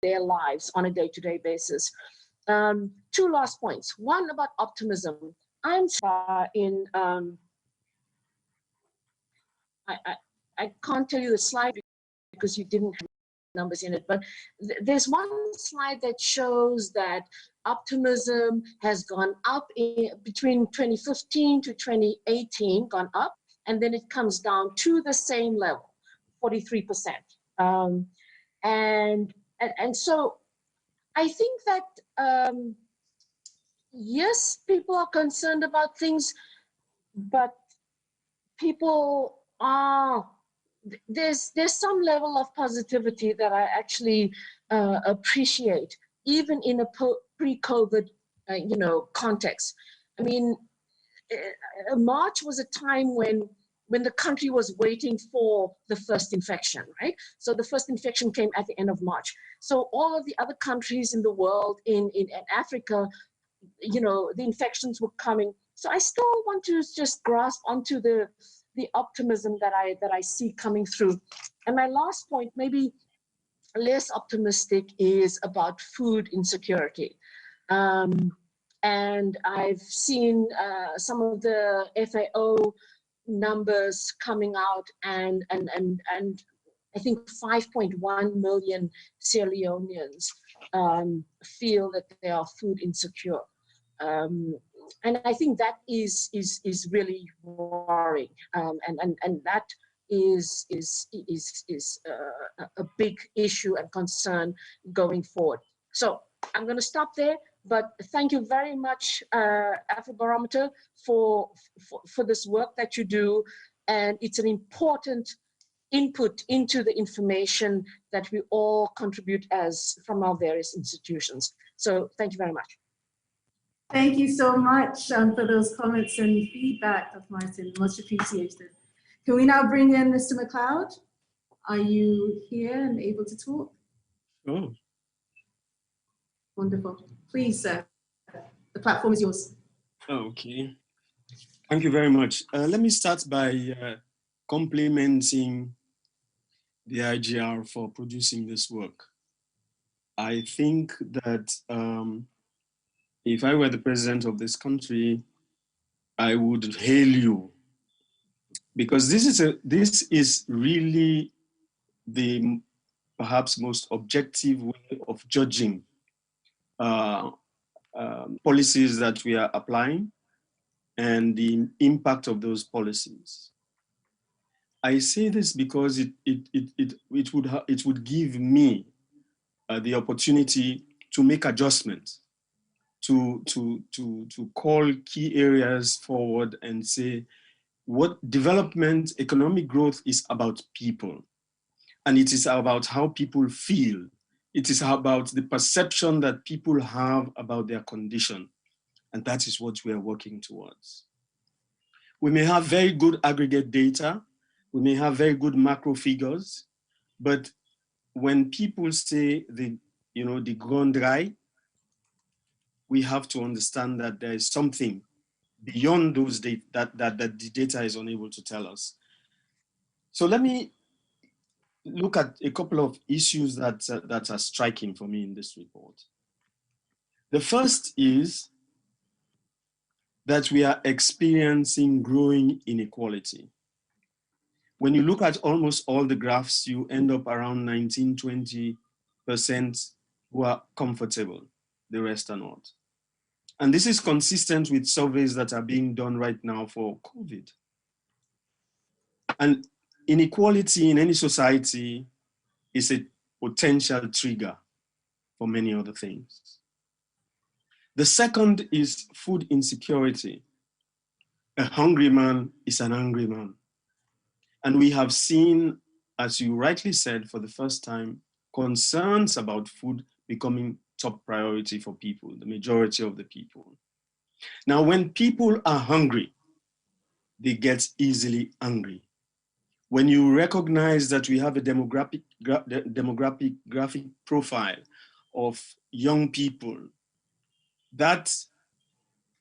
their lives on a day-to-day basis. Two last points. One about optimism. I'm in, I can't tell you the slide because you didn't have numbers in it, but there's one slide that shows that optimism has gone up between 2015 to 2018, gone up, and then it comes down to the same level, 43%. And so I think that, yes, people are concerned about things, but people are, there's some level of positivity that I actually appreciate, even in a pre-COVID, context. I mean, March was a time when the country was waiting for the first infection, right? So the first infection came at the end of March. So all of the other countries in the world, in Africa, the infections were coming. So I still want to just grasp onto the optimism that I see coming through. And my last point, maybe less optimistic, is about food insecurity. And I've seen some of the FAO numbers coming out, and I think 5.1 million Sierra Leoneans feel that they are food insecure. And I think that is really worrying, and that is a big issue and concern going forward. So I'm going to stop there, but thank you very much, Afrobarometer, for this work that you do, and it's an important input into the information that we all contribute as from our various institutions. So thank you very much. Thank you so much for those comments and feedback, Dr. Martin, much appreciated. Can we now bring in Mr. McLeod? Are you here and able to talk? Oh. Wonderful. Please, sir, the platform is yours. Okay. Thank you very much. Let me start by complimenting the IGR for producing this work. I think that if I were the president of this country, I would hail you, because this is really the perhaps most objective way of judging policies that we are applying and the impact of those policies. I say this because it would give me the opportunity to make adjustments, to call key areas forward and say what development, economic growth is about people. And it is about how people feel. It is about the perception that people have about their condition. And that is what we are working towards. We may have very good aggregate data. We may have very good macro figures. But when people say the ground dry, we have to understand that there is something beyond those data that the data is unable to tell us. So let me look at a couple of issues that are striking for me in this report. The first is that we are experiencing growing inequality. When you look at almost all the graphs, you end up around 19–20% who are comfortable, the rest are not. And this is consistent with surveys that are being done right now for COVID. And inequality in any society is a potential trigger for many other things. The second is food insecurity. A hungry man is an angry man. And we have seen, as you rightly said, for the first time, concerns about food becoming top priority for people, the majority of the people. Now, when people are hungry, they get easily angry. When you recognize that we have a demographic profile of young people, that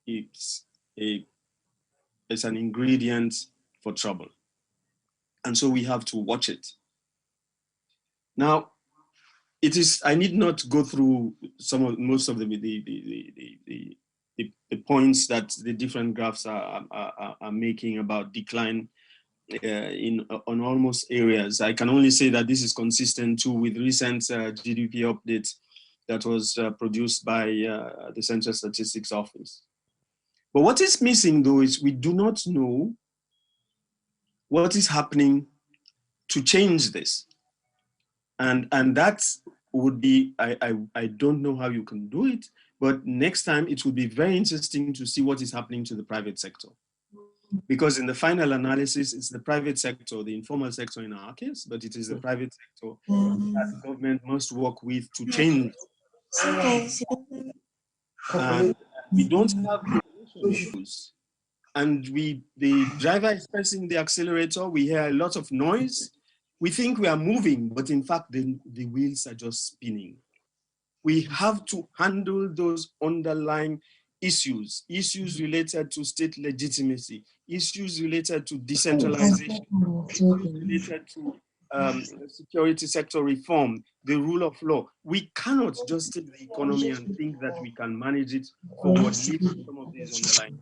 is an ingredient for trouble. And so we have to watch it. Now, it is, I need not go through most of the points that the different graphs are making about decline on almost areas. I can only say that this is consistent too with recent GDP updates that was produced by the Central Statistics Office. But what is missing though is we do not know what is happening to change this. And that would be, I don't know how you can do it, but next time it would be very interesting to see what is happening to the private sector. Because in the final analysis, it's the private sector, the informal sector in our case, but it is the private sector that the government must work with to change. And we don't have issues. And the driver is pressing the accelerator, we hear a lot of noise. We think we are moving, but in fact, the wheels are just spinning. We have to handle those underlying issues related to state legitimacy, issues related to decentralization, issues related to security sector reform, the rule of law. We cannot just take the economy and think that we can manage it forward, leaving some of these underlying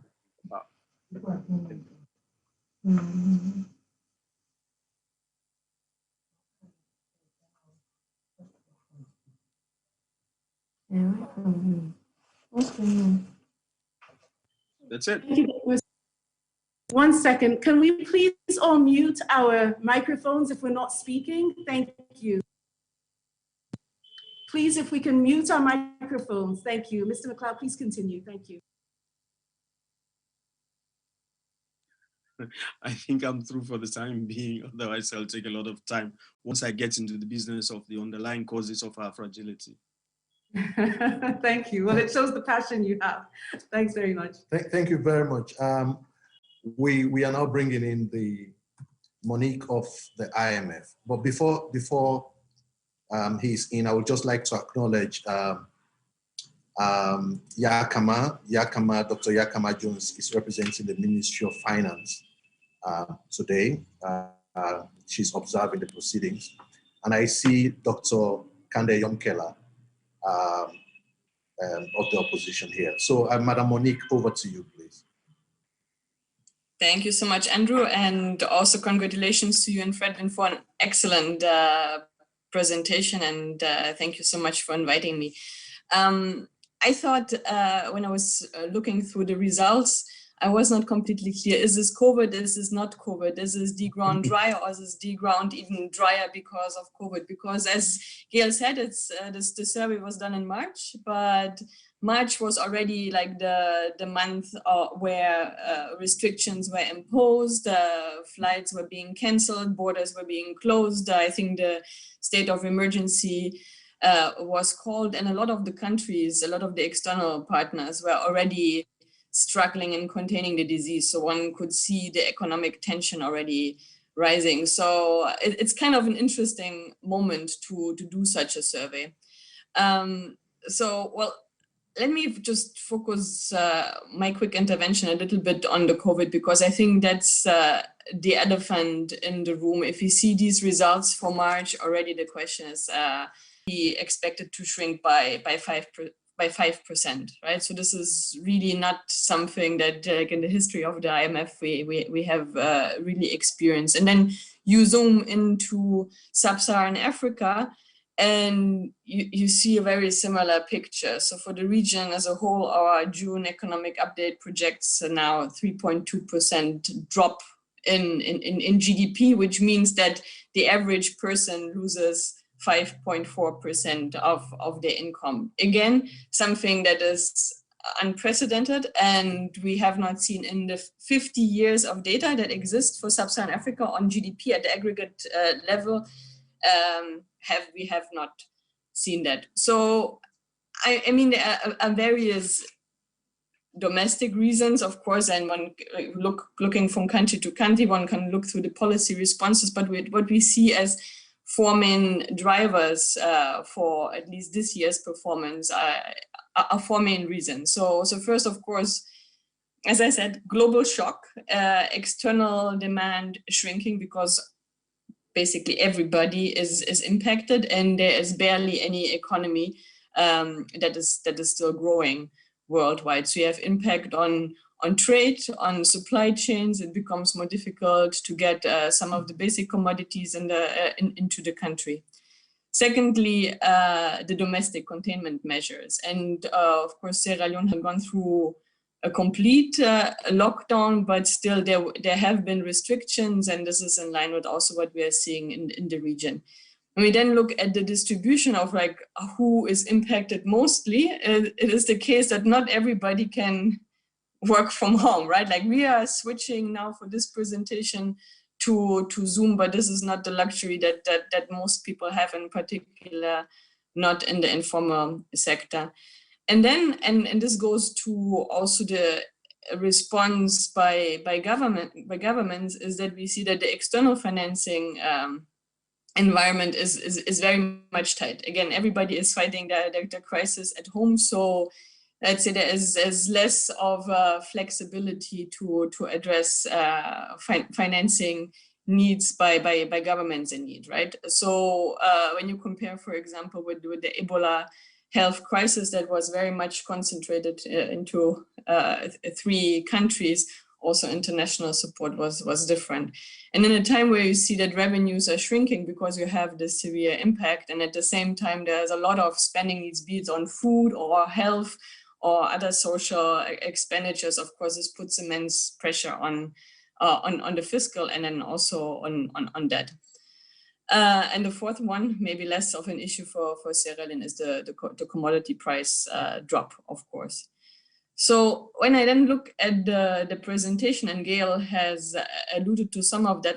That's it. One second, can we please all mute our microphones if we're not speaking? Thank you. Please, if we can mute our microphones. Thank you. Mr. McLeod, please continue. Thank you. I think I'm through for the time being, otherwise I'll take a lot of time once I get into the business of the underlying causes of our fragility. Thank you. Well, it shows the passion you have. Thanks very much. Thank you very much. We are now bringing in the Monique of the IMF. But before he's in, I would just like to acknowledge Yakama. Dr. Yakama Jones is representing the Ministry of Finance today. She's observing the proceedings. And I see Dr. Kande Yomkela of the opposition here. So Madam Monique, over to you, please. Thank you so much, Andrew, and also congratulations to you and Fredlin for an excellent presentation, and thank you so much for inviting me. I thought when I was looking through the results, I was not completely clear. Is this COVID? Is this not COVID? Is this deground dry, or is this deground even drier because of COVID? Because as Gail said, the survey was done in March, but March was already like the month where restrictions were imposed, flights were being cancelled, borders were being closed. I think the state of emergency was called, and a lot of the countries, a lot of the external partners were already struggling in containing the disease. So one could see the economic tension already rising. So it's kind of an interesting moment to do such a survey. Well, let me just focus my quick intervention a little bit on the COVID, because I think that's the elephant in the room. If you see these results for March, already the question is, we expected to shrink by 5%, right? So this is really not something that in the history of the IMF we have really experienced. And then you zoom into sub-Saharan Africa, and you see a very similar picture. So for the region as a whole, our June economic update projects now 3.2% drop in GDP, which means that the average person loses 5.4% of their income. Again, something that is unprecedented, and we have not seen in the 50 years of data that exist for sub-Saharan Africa on GDP at the aggregate level. We have not seen that. So, I mean, there are various domestic reasons, of course, and one looking from country to country, one can look through the policy responses, but what we see as four main drivers for at least this year's performance are four main reasons. So first, of course, as I said, global shock, external demand shrinking because basically everybody is impacted, and there is barely any economy that is still growing worldwide. So you have impact on trade, on supply chains. It becomes more difficult to get some of the basic commodities into the country. Secondly, the domestic containment measures. And of course, Sierra Leone had gone through a complete lockdown, but still there have been restrictions, and this is in line with also what we are seeing in the region. When we then look at the distribution of like who is impacted mostly, it is the case that not everybody can work from home, right? Like we are switching now for this presentation to Zoom, but this is not the luxury that most people have, in particular, not in the informal sector. And then, and this goes to also the response by governments, is that we see that the external financing environment is very much tight. Again, everybody is fighting the crisis at home, so let's say there is less of flexibility to address financing needs by governments in need, right? So when you compare, for example, with the Ebola health crisis that was very much concentrated into 3 countries, also international support was different. And in a time where you see that revenues are shrinking because you have this severe impact, and at the same time there's a lot of spending needs, be it on food or health or other social expenditures, of course, this puts immense pressure on the fiscal and then also on debt. And the fourth one, maybe less of an issue for Sierra Leone, is the commodity price drop, of course. So when I then look at the presentation, and Gail has alluded to some of that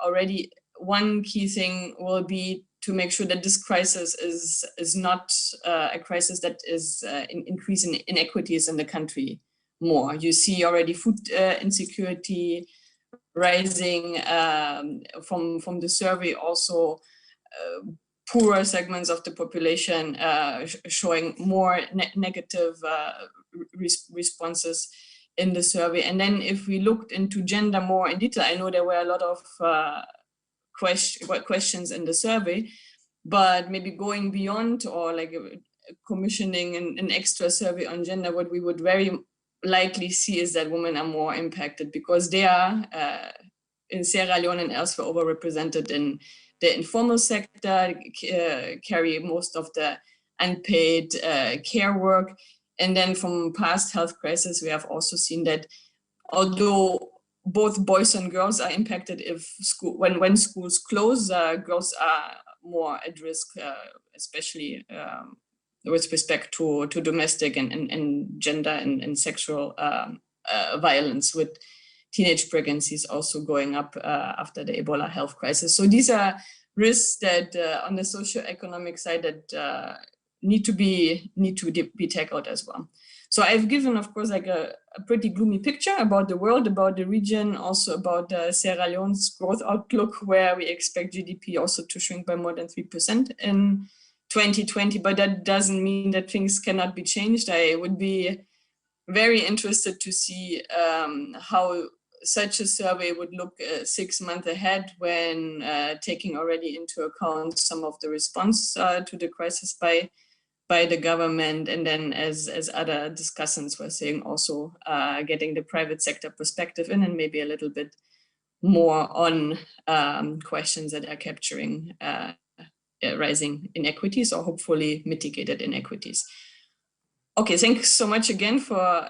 already, one key thing will be to make sure that this crisis is not a crisis that is increasing inequities in the country more. You see already food insecurity rising from the survey, also poorer segments of the population showing more negative responses in the survey. And then if we looked into gender more in detail, I know there were a lot of questions in the survey, but maybe going beyond, or like commissioning an extra survey on gender, what we would very likely see is that women are more impacted because they are in Sierra Leone and elsewhere overrepresented in the informal sector, carry most of the unpaid care work. And then from past health crises, we have also seen that although both boys and girls are impacted if when schools close, girls are more at risk, especially with respect to domestic and gender and sexual violence, with teenage pregnancies also going up after the Ebola health crisis. So these are risks that on the socioeconomic side that need to be tackled as well. So I've given, of course, like a pretty gloomy picture about the world, about the region, also about Sierra Leone's growth outlook, where we expect GDP also to shrink by more than 3% in 2020, but that doesn't mean that things cannot be changed. I would be very interested to see how such a survey would look 6 months ahead, when taking already into account some of the response to the crisis by the government, and then as other discussants were saying, also getting the private sector perspective in, and maybe a little bit more on questions that are capturing rising inequities, or hopefully mitigated inequities. Okay, thanks so much again for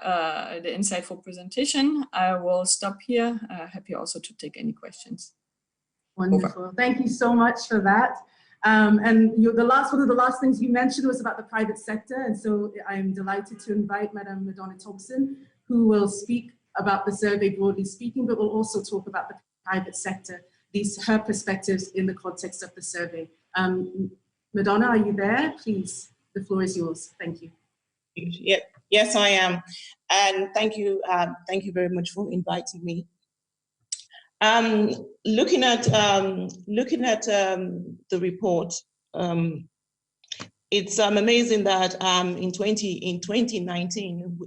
the insightful presentation. I will stop here. Happy also to take any questions. Wonderful. Over. Thank you so much for that. And one of the last things you mentioned was about the private sector. And so I'm delighted to invite Madam Madonna Thompson, who will speak about the survey broadly speaking, but will also talk about the private sector, her perspectives in the context of the survey. Madonna, are you there? Please, the floor is yours. Thank you. Yeah, yes, I am. And thank you very much for inviting me. Looking at the report, it's amazing that in 2019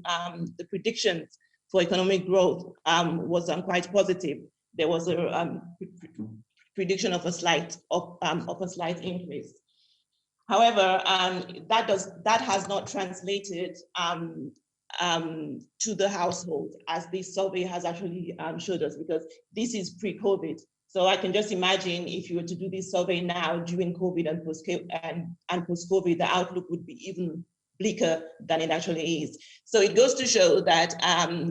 the predictions for economic growth was quite positive. There was a prediction of a slight increase. However, that has not translated to the household, as this survey has actually showed us, because this is pre-COVID. So I can just imagine if you were to do this survey now during COVID and post-COVID, the outlook would be even bleaker than it actually is. So it goes to show that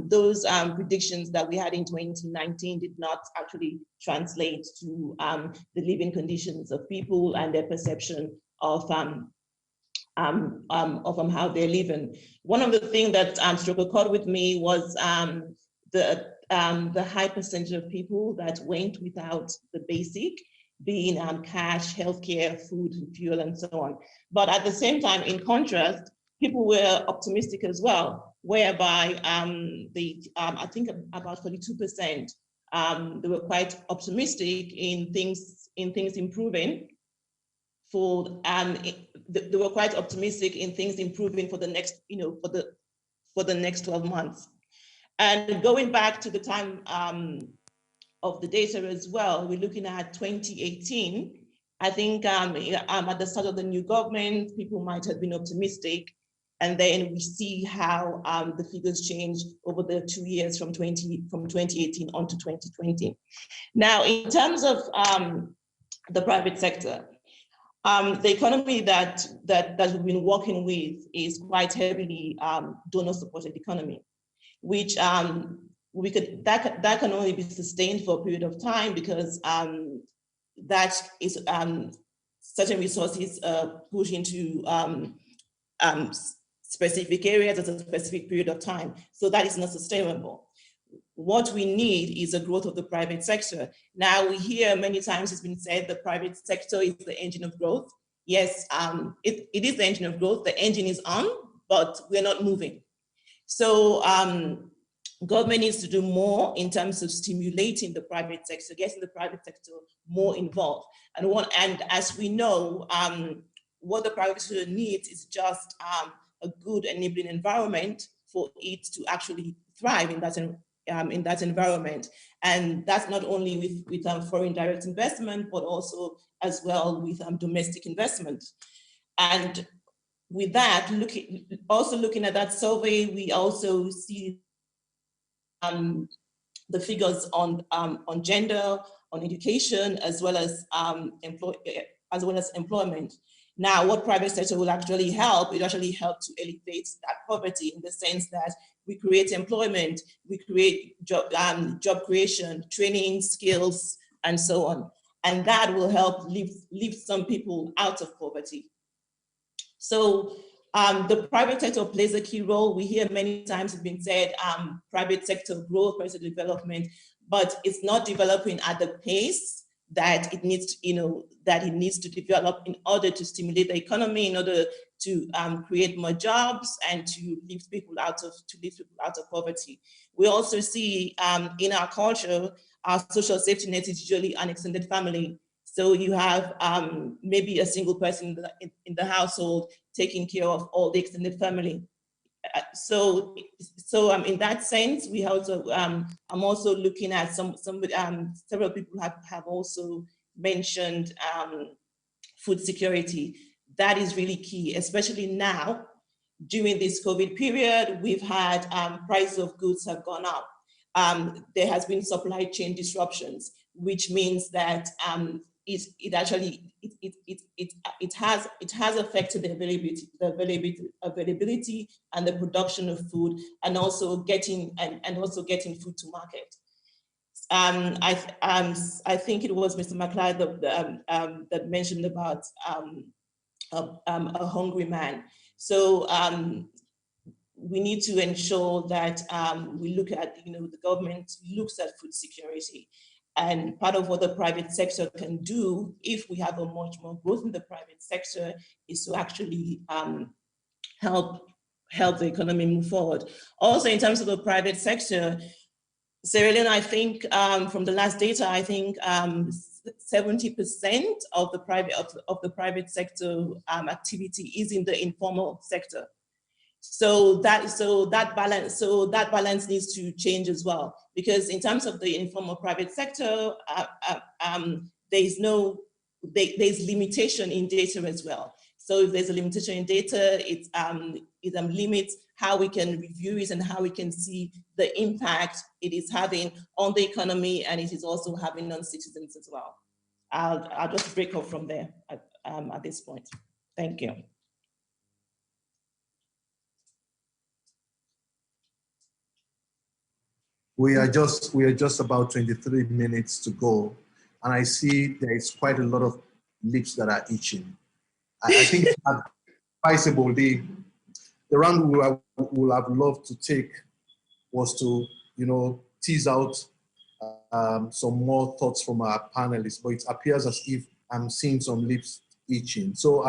those predictions that we had in 2019 did not actually translate to the living conditions of people and their perception of how they're living. One of the things that struck a chord with me was the high percentage of people that went without the basic, being cash, healthcare, food, fuel, and so on. But at the same time, in contrast, people were optimistic as well, whereby I think about 42%, they were quite optimistic in things improving. They were quite optimistic in things improving for the next, for the next 12 months. And going back to the time of the data as well, we're looking at 2018. I think at the start of the new government, people might have been optimistic. And then we see how the figures change over the 2 years from 2018 on to 2020. Now, in terms of the private sector, the economy that we've been working with is quite heavily donor-supported economy, which that can only be sustained for a period of time, because that is certain resources push into specific areas at a specific period of time. So that is not sustainable. What we need is a growth of the private sector. Now, we hear many times it's been said the private sector is the engine of growth. Yes, it is the engine of growth. The engine is on, but we're not moving. So government needs to do more in terms of stimulating the private sector, getting the private sector more involved. And as we know, what the private sector needs is just a good enabling environment for it to actually thrive in that environment. And that's not only with foreign direct investment, but also as well with domestic investment. And with that, looking at that survey, we also see the figures on gender, on education, as well as employment. Now, what private sector will actually help, it actually helps to elevate that poverty, in the sense that we create employment, we create job creation, training, skills, and so on. And that will help lift some people out of poverty. So the private sector plays a key role. We hear many times it's been said, private sector growth, private sector development, but it's not developing at the pace that it needs to develop in order to stimulate the economy, in order to create more jobs and to lift people out of poverty. We also see in our culture, our social safety net is usually an extended family. So you have maybe a single person in the household taking care of all the extended family. So in that sense, we also I'm also looking at several people have also mentioned food security. That is really key, especially now during this COVID period. We've had prices of goods have gone up. There has been supply chain disruptions, which means that it has affected the availability and the production of food, and also getting food to market. I think it was Mr. McLeod that mentioned about a hungry man. So we need to ensure that we look at, the government looks at food security. And part of what the private sector can do, if we have a much more growth in the private sector, is to actually help the economy move forward. Also, in terms of the private sector, Sierra Leone, I think from the last data, I think 70% of the private sector activity is in the informal sector. So that balance needs to change as well, because in terms of the informal private sector, there's limitation in data as well. So if there's a limitation in data, it limits how we can review it and how we can see the impact it is having on the economy, and it is also having on citizens as well. I'll just break off from there at this point. Thank you. We are just about 23 minutes to go, and I see there is quite a lot of lips that are itching. I think it's advisable. The round we would have loved to take was to, tease out some more thoughts from our panelists, but it appears as if I'm seeing some lips itching. So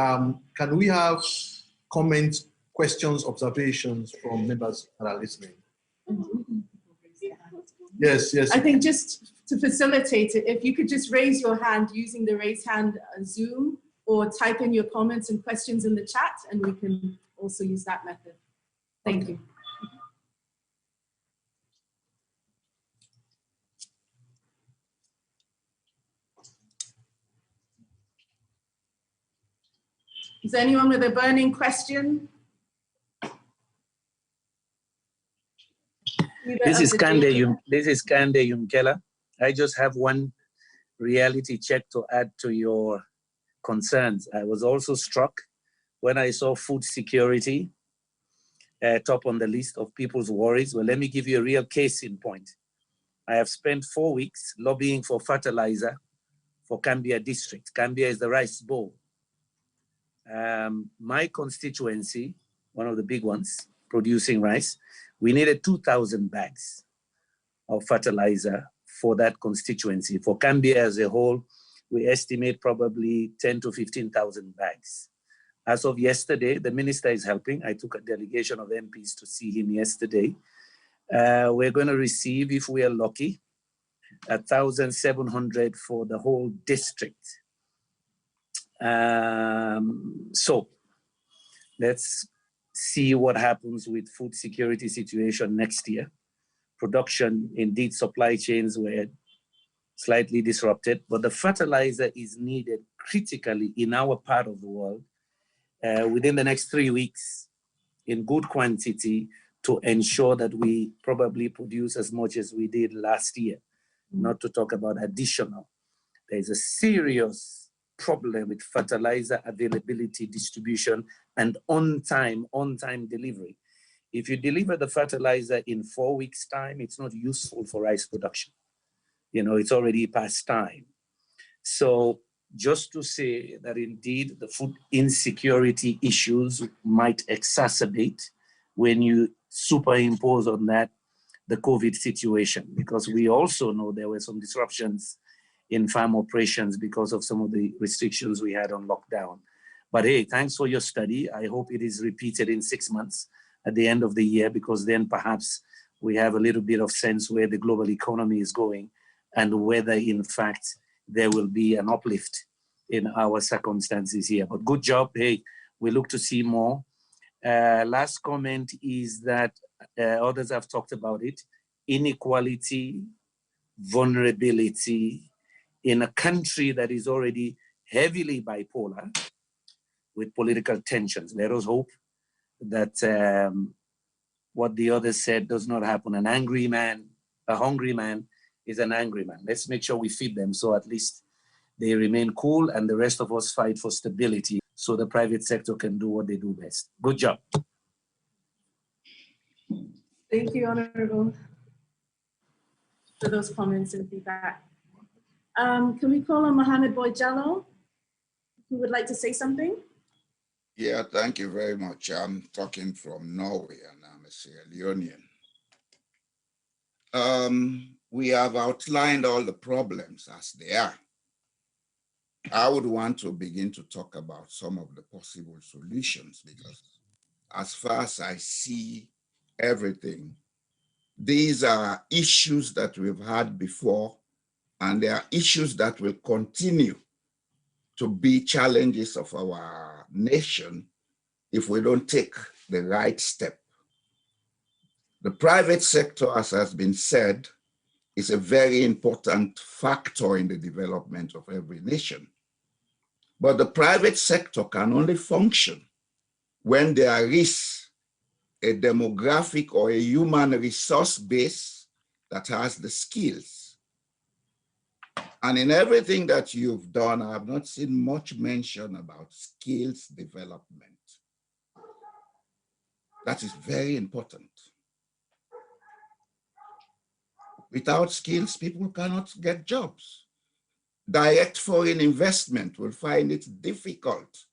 can we have comments, questions, observations from members that are listening? Yes. I think just to facilitate it, if you could just raise your hand using the raise hand Zoom, or type in your comments and questions in the chat, and we can also use that method. Thank you. Is there anyone with a burning question? This is Kande Yumkela. I just have one reality check to add to your concerns. I was also struck when I saw food security top on the list of people's worries. Well, let me give you a real case in point. I have spent 4 weeks lobbying for fertilizer for Cambia district. Cambia is the rice bowl. My constituency, one of the big ones, producing rice, we needed 2,000 bags of fertilizer for that constituency. For Cambia as a whole, we estimate probably 10 to 15,000 bags. As of yesterday, the minister is helping. I took a delegation of MPs to see him yesterday. We're going to receive, if we are lucky, 1,700 for the whole district. So let's see what happens with food security situation next year. Production, indeed, supply chains were slightly disrupted, but the fertilizer is needed critically in our part of the world within the next 3 weeks in good quantity to ensure that we probably produce as much as we did last year, not to talk about additional. There's a serious problem with fertilizer availability, distribution, and on-time delivery. If you deliver the fertilizer in 4 weeks' time, it's not useful for rice production. It's already past time. So just to say that indeed the food insecurity issues might exacerbate when you superimpose on that the COVID situation, because we also know there were some disruptions in farm operations because of some of the restrictions we had on lockdown. But hey, thanks for your study. I hope it is repeated in 6 months at the end of the year, because then perhaps we have a little bit of sense where the global economy is going and whether in fact there will be an uplift in our circumstances here. But good job. Hey, we look to see more. Last comment is that others have talked about it. Inequality, vulnerability in a country that is already heavily bipolar with political tensions. Let us hope that what the others said does not happen. An angry man, a hungry man is an angry man. Let's make sure we feed them so at least they remain cool and the rest of us fight for stability so the private sector can do what they do best. Good job. Thank you, Honorable, for those comments and feedback. Can we call on Mohamed Boy Jallow, who would like to say something? Yeah, thank you very much. I'm talking from Norway and I'm a Sierra Leonean. We have outlined all the problems as they are. I would want to begin to talk about some of the possible solutions, because as far as I see everything, these are issues that we've had before, and they are issues that will continue to be challenges of our nation if we don't take the right step. The private sector, as has been said, is a very important factor in the development of every nation. But the private sector can only function when there is a demographic or a human resource base that has the skills. And in everything that you've done, I have not seen much mention about skills development. That is very important. Without skills, people cannot get jobs. Direct foreign investment will find it difficult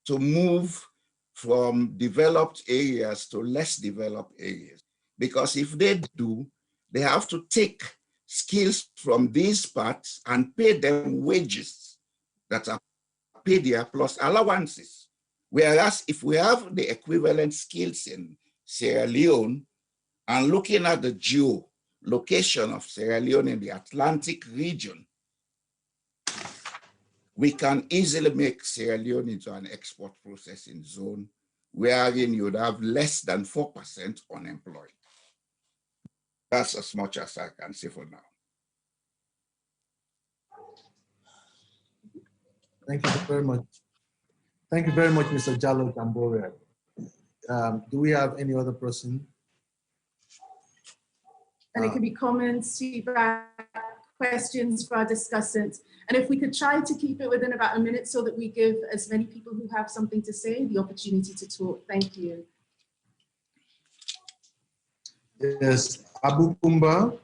to move from developed areas to less developed areas. Because if they do, they have to take skills from these parts and pay them wages that are paid there plus allowances. Whereas if we have the equivalent skills in Sierra Leone and looking at the geolocation of Sierra Leone in the Atlantic region, we can easily make Sierra Leone into an export processing zone wherein you'd have less than 4% unemployed. That's as much as I can say for now. Thank you very much. Thank you very much, Mr. Jalloh Tambore. Do we have any other person? And it could be comments, feedback, questions for our discussants. And if we could try to keep it within about a minute so that we give as many people who have something to say the opportunity to talk. Thank you. Yes, Abu Kumba.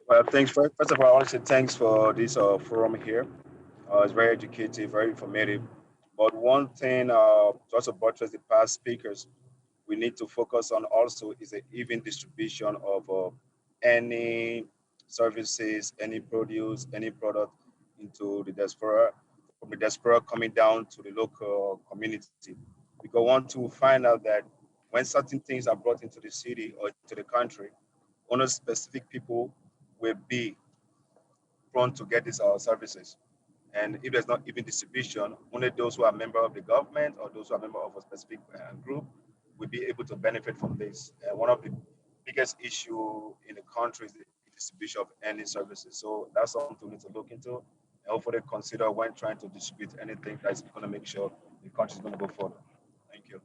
Well, thanks. First of all, I want to say thanks for this forum here. It's very educative, very informative. But one thing, to also buttress the past speakers, we need to focus on also is the even distribution of any services, any produce, any product into the diaspora, from the diaspora coming down to the local community. Because we want to find out that when certain things are brought into the city or to the country, only specific people will be prone to get these services. And if there's not even distribution, only those who are member of the government or those who are member of a specific group will be able to benefit from this. One of the biggest issue in the country is the distribution of any services. So that's something we need to look into and hopefully consider when trying to distribute anything that's going to make sure the country is going to go forward. Thank you.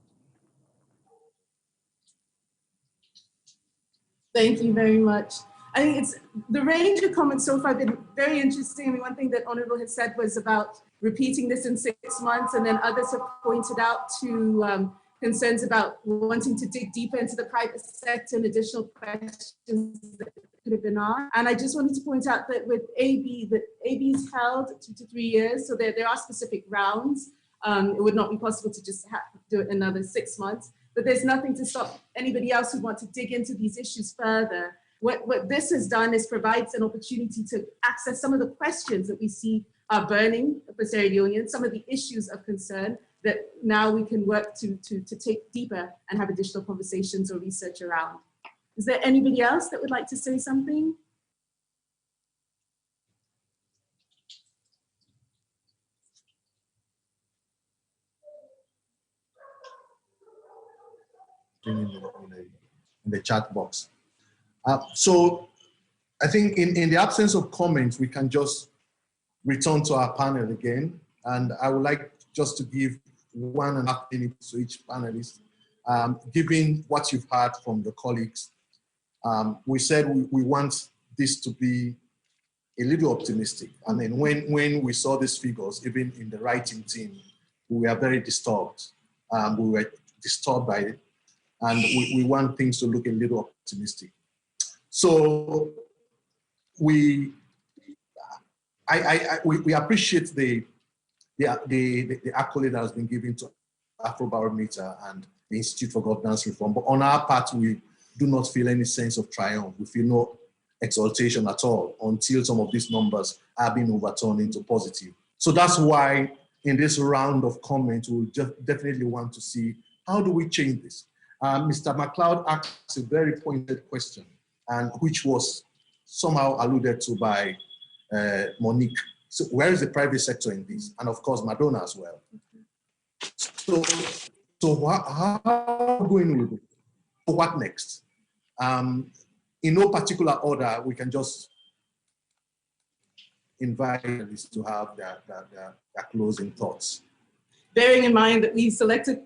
Thank you very much. I think it's the range of comments so far been very interesting. I mean, one thing that Honorable had said was about repeating this in 6 months, and then others have pointed out to concerns about wanting to dig deeper into the private sector and additional questions that could have been asked. And I just wanted to point out that with AB, that AB is held 2 to 3 years, so there are specific rounds. It would not be possible to just do it another 6 months, but there's nothing to stop anybody else who want to dig into these issues further. What this has done is provides an opportunity to access some of the questions that we see are burning for Sierra Leoneans, some of the issues of concern that now we can work to take deeper and have additional conversations or research around. Is there anybody else that would like to say something? In the chat box. So I think in the absence of comments, we can just return to our panel again. And I would like just to give 1.5 minutes to each panelist. Given what you've heard from the colleagues, we said we want this to be a little optimistic. And then when we saw these figures, even in the writing team, we were very disturbed. We were disturbed by it. And we want things to look a little optimistic. So we appreciate the accolade that has been given to Afrobarometer and the Institute for Governance Reform. But on our part, we do not feel any sense of triumph. We feel no exaltation at all until some of these numbers are being overturned into positive. So that's why in this round of comments, we'll definitely want to see how do we change this. Mr. McLeod asked a very pointed question, and which was somehow alluded to by Monique. So where is the private sector in this? And of course, Madonna as well. So how are we going with it? What next? in no particular order, we can just invite us to have their closing thoughts. Bearing in mind that we selected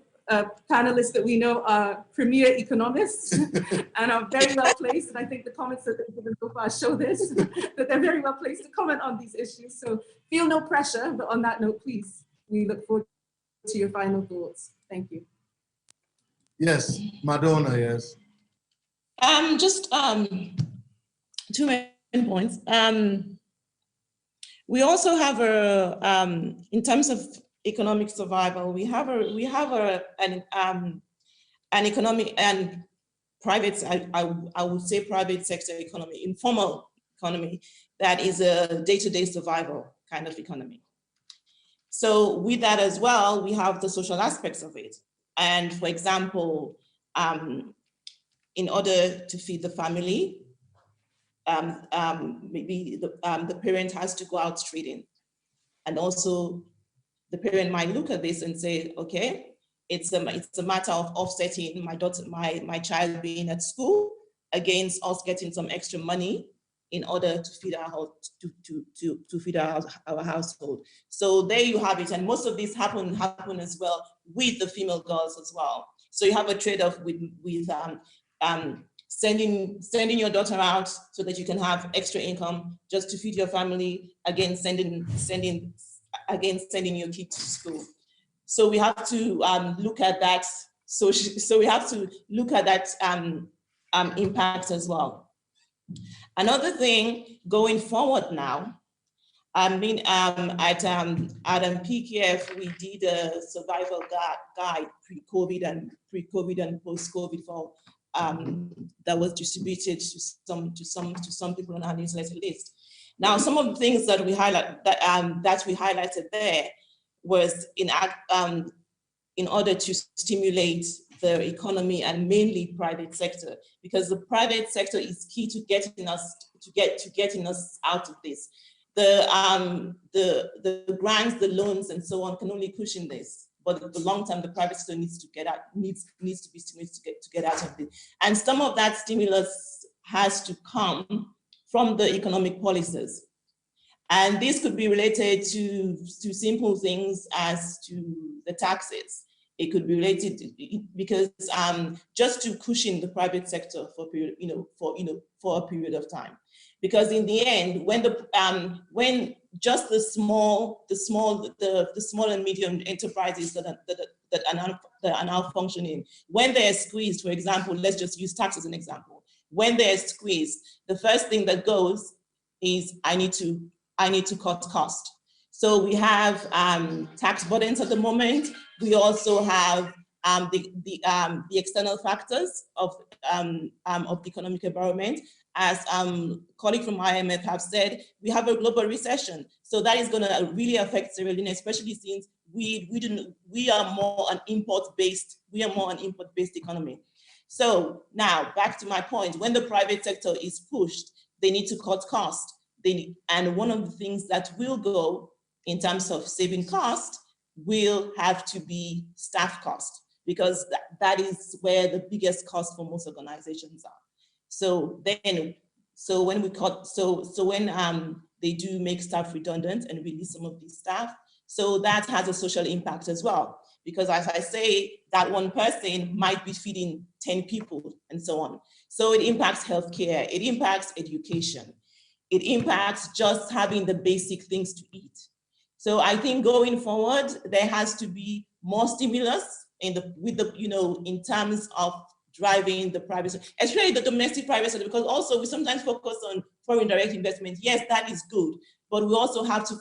panelists that we know are premier economists and are very well placed, and I think the comments that they've given so far show this, that they're very well placed to comment on these issues. So feel no pressure, but on that note, please, we look forward to your final thoughts. Thank you. Yes, Madonna, yes. Just 2 main points. We also have in terms of economic survival, we have an economic and private, I would say private sector economy, informal economy, that is a day-to-day survival kind of economy. So with that as well, we have the social aspects of it. And for example, in order to feed the family, maybe the parent has to go out trading. And also the parent might look at this and say, okay, it's a matter of offsetting my child being at school against us getting some extra money in order to feed our house, to feed our household. So there you have it. And most of these happen as well with the female girls as well. So you have a trade-off with sending your daughter out so that you can have extra income just to feed your family, against sending your kid to school. So we have to look at that. So we have to look at that impact as well. Another thing going forward now, I mean, at PKF, we did a survival guide pre-COVID and post-COVID for that was distributed to some people on our newsletter list. Now, some of the things that we highlighted there was in order to stimulate the economy and mainly private sector, because the private sector is key to getting us out of this. The grants, the loans, and so on can only cushion this. But in the long term, the private sector needs to be stimulated to get out of it. And some of that stimulus has to come from the economic policies. And this could be related to simple things as to the taxes. It could be related to, because just to cushion the private sector for a period, for a period of time. Because in the end, when just the small and medium enterprises that are now functioning, when they're squeezed, for example, let's just use tax as an example. When they're squeezed, the first thing that goes is I need to cut cost. So we have tax burdens at the moment. We also have the external factors of the economic environment. As colleagues from IMF have said, we have a global recession. So that is going to really affect Sierra Leone, especially since we are more an import-based economy. So now back to my point, when the private sector is pushed, they need to cut costs. And one of the things that will go in terms of saving cost will have to be staff cost, because that is where the biggest cost for most organizations are. So when they do make staff redundant and release some of these staff, so that has a social impact as well. Because as I say, that one person might be feeding 10 people and so on. So it impacts healthcare, it impacts education, it impacts just having the basic things to eat. So I think going forward, there has to be more stimulus in terms of driving the private sector, especially the domestic private sector, because also we sometimes focus on foreign direct investment. Yes, that is good, but we also have to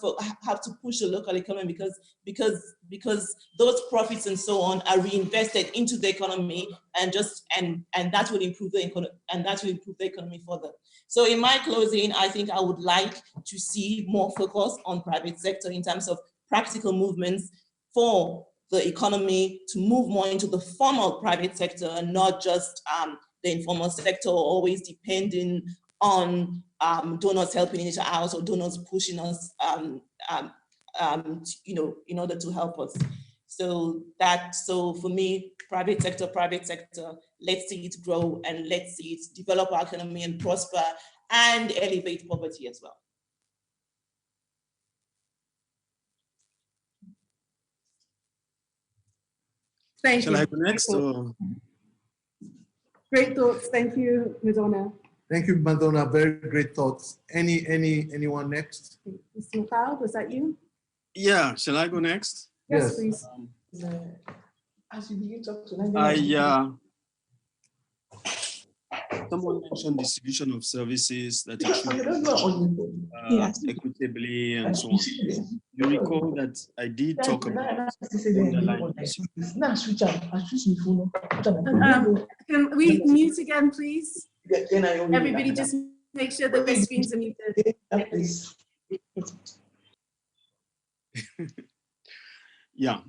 push the local economy because those profits and so on are reinvested into the economy, and that will improve the economy further. So in my closing, I think I would like to see more focus on private sector in terms of practical movements for the economy to move more into the formal private sector and not just the informal sector, always depending on donors helping each out or donors pushing us, in order to help us. So for me, private sector, let's see it grow and let's see it develop our economy and prosper and elevate poverty as well. Thank Shall I you. go next? Or? Great thoughts. Thank you, Madonna. Thank you, Madonna. Very great thoughts. Anyone next? Mr. McLeod, was that you? Yeah, shall I go next? Yes, Yes. please. As you begin to talk Someone mentioned distribution of services that it should be equitably and so on. You recall that I did talk about underlying issues. Can we mute again, please? Everybody just make sure that the screens are muted. Yeah.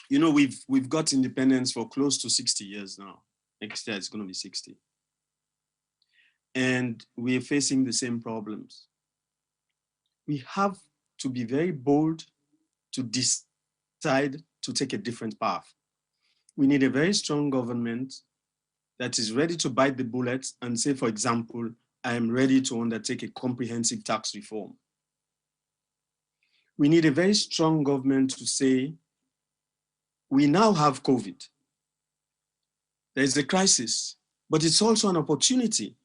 You know, we've got independence for close to 60 years now. Next year it's going to be 60. And we're facing the same problems. We have to be very bold to decide to take a different path. We need a very strong government that is ready to bite the bullet and say, for example, I am ready to undertake a comprehensive tax reform. We need a very strong government to say, we now have COVID. There's a crisis, but it's also an opportunity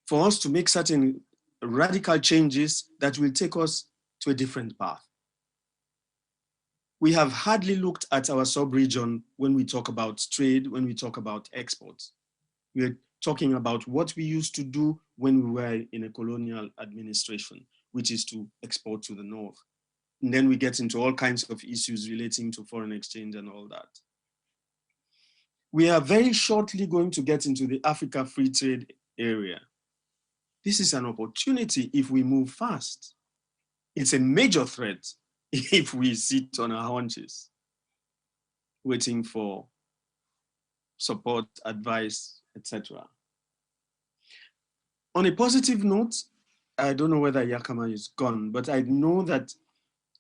for us to make certain radical changes that will take us to a different path. We have hardly looked at our sub-region when we talk about trade, when we talk about exports. We're talking about what we used to do when we were in a colonial administration, which is to export to the north. And then we get into all kinds of issues relating to foreign exchange and all that. We are very shortly going to get into the Africa Free Trade area. This is an opportunity if we move fast. It's a major threat if we sit on our haunches, waiting for support, advice, etc. On a positive note, I don't know whether Yakama is gone, but I know that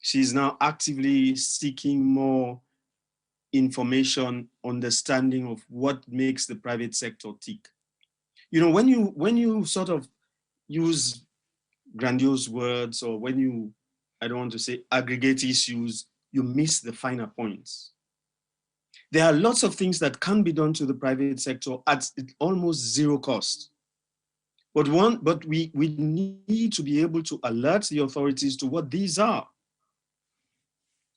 she's now actively seeking more information, understanding of what makes the private sector tick. You know, when you sort of use grandiose words, or when you, I don't want to say aggregate issues, you miss the finer points. There are lots of things that can be done to the private sector at almost zero cost. But we need to be able to alert the authorities to what these are.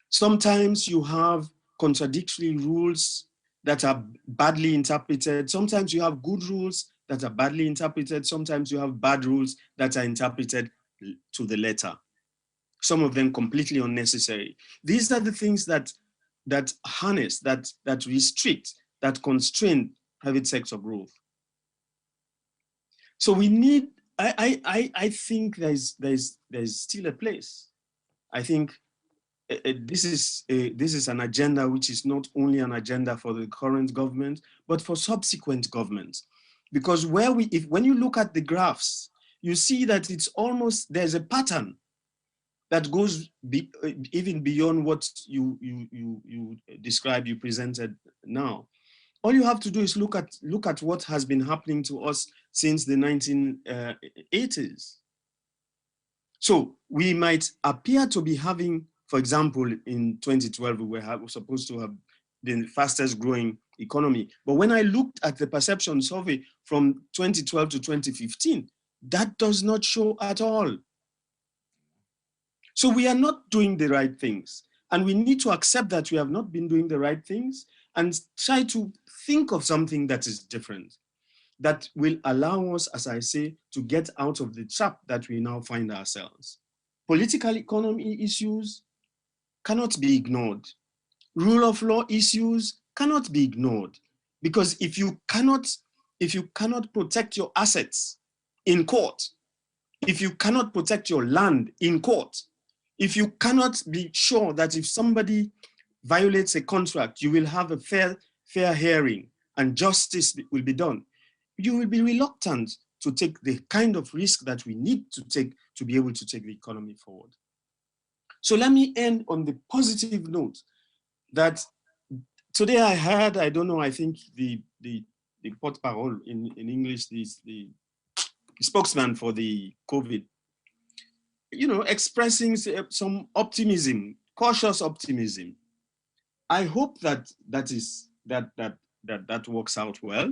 Sometimes you have contradictory rules that are badly interpreted. Sometimes you have good rules that are badly interpreted. Sometimes you have bad rules that are interpreted to the letter. Some of them completely unnecessary. These are the things that harness, that restrict, that constrain private sector growth. So we need, I think there's still a place. I think this is an agenda which is not only an agenda for the current government, but for subsequent governments. Because when you look at the graphs, you see that it's almost, there's a pattern that goes even beyond what you described, you presented now. All you have to do is look at what has been happening to us since the 1980s. So we might appear to be having, for example, in 2012, we were supposed to have the fastest growing economy. But when I looked at the perception survey from 2012 to 2015, that does not show at all. So we are not doing the right things. And we need to accept that we have not been doing the right things and try to think of something that is different, that will allow us, as I say, to get out of the trap that we now find ourselves. Political economy issues cannot be ignored. Rule of law issues cannot be ignored, because if you cannot protect your assets in court, if you cannot protect your land in court, if you cannot be sure that if somebody violates a contract, you will have a fair hearing and justice will be done, you will be reluctant to take the kind of risk that we need to take to be able to take the economy forward. So let me end on the positive note that today I heard, I don't know, I think the porte-parole in English, the spokesman for the COVID, expressing some optimism, cautious optimism. I hope that that works out well,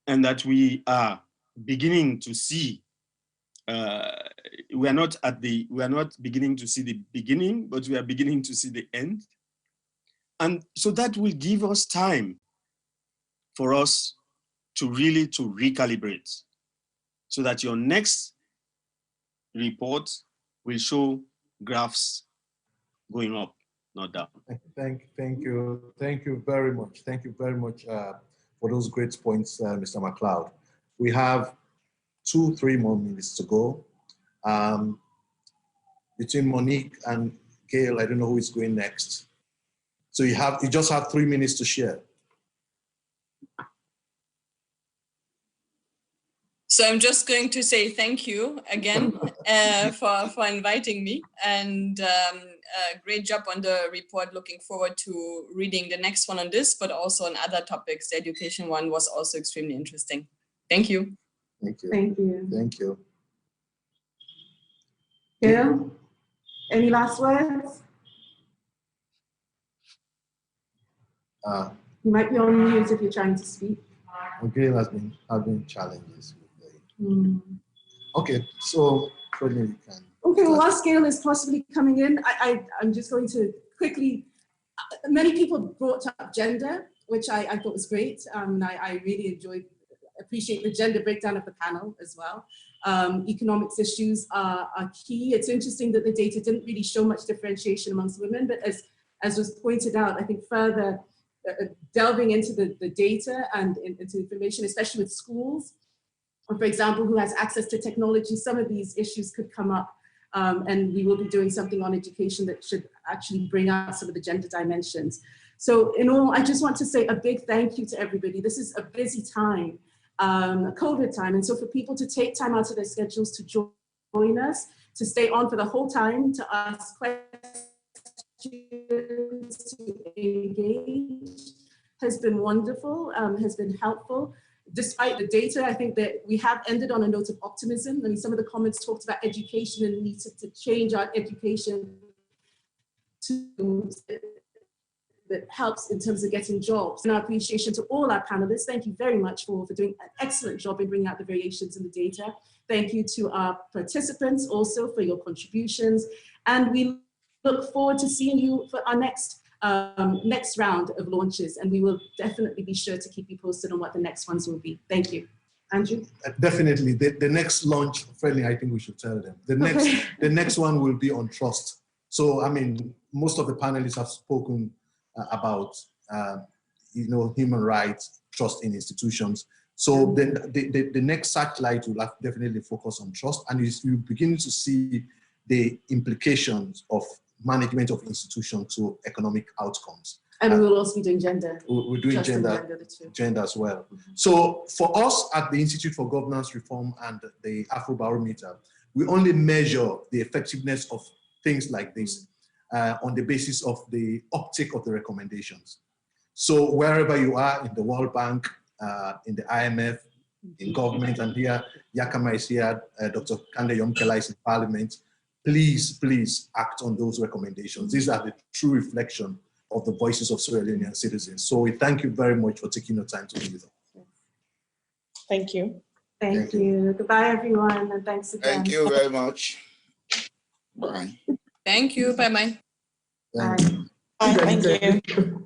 and that we are beginning to see. We are not beginning to see the beginning, but we are beginning to see the end, and so that will give us time for us to really recalibrate, so that your next report will show graphs going up, not down. Thank you very much. Thank you very much for those great points, Mr. McLeod. We have 2-3 more minutes to go. Between Monique and Gail, I don't know who is going next. So you just have 3 minutes to share. So I'm just going to say thank you again for inviting me, and great job on the report. Looking forward to reading the next one on this, but also on other topics. The education one was also extremely interesting. Thank you. Thank you. Thank you. Thank you. Gail, any last words? You might be on mute if you're trying to speak. Gail has been having challenges with Okay, so Freddie, you can. Okay, well, while Gail is possibly coming in, I'm just going to quickly, many people brought up gender, which I thought was great. I really appreciate the gender breakdown of the panel as well. Economics issues are key. It's interesting that the data didn't really show much differentiation amongst women, but as was pointed out, I think further delving into the data and into information, especially with schools, or for example, who has access to technology, some of these issues could come up, and we will be doing something on education that should actually bring out some of the gender dimensions. So in all, I just want to say a big thank you to everybody. This is a busy time, a COVID time, and so for people to take time out of their schedules to join us, to stay on for the whole time, to ask questions, to engage, has been wonderful, has been helpful. Despite the data, I think that we have ended on a note of optimism. I mean, some of the comments talked about education and the need to change our education that helps in terms of getting jobs. And our appreciation to all our panelists. Thank you very much for doing an excellent job in bringing out the variations in the data. Thank you to our participants also for your contributions. And we look forward to seeing you for our next round of launches, and we will definitely be sure to keep you posted on what the next ones will be. Thank you. Andrew? Definitely. The next launch, Freddie, I think we should tell them. The next one will be on trust. So, I mean, most of the panelists have spoken about, human rights, trust in institutions. So then the next satellite will definitely focus on trust, and you begin to see the implications of management of institutions to economic outcomes. And we will also be doing gender. We're doing gender as well. Mm-hmm. So for us at the Institute for Governance Reform and the Afrobarometer, we only measure the effectiveness of things like this on the basis of the uptake of the recommendations. So wherever you are in the World Bank, in the IMF, in government, and here, Yakama is here, Dr. Kande Yomkela is in Parliament, please act on those recommendations. These are the true reflection of the voices of Sierra Leonean citizens. So we thank you very much for taking the time to be with us. Thank you. Thank you. Goodbye, everyone, and thanks again. Thank you very much. Bye. Thank you. Bye-bye. Bye. Bye. Thank you.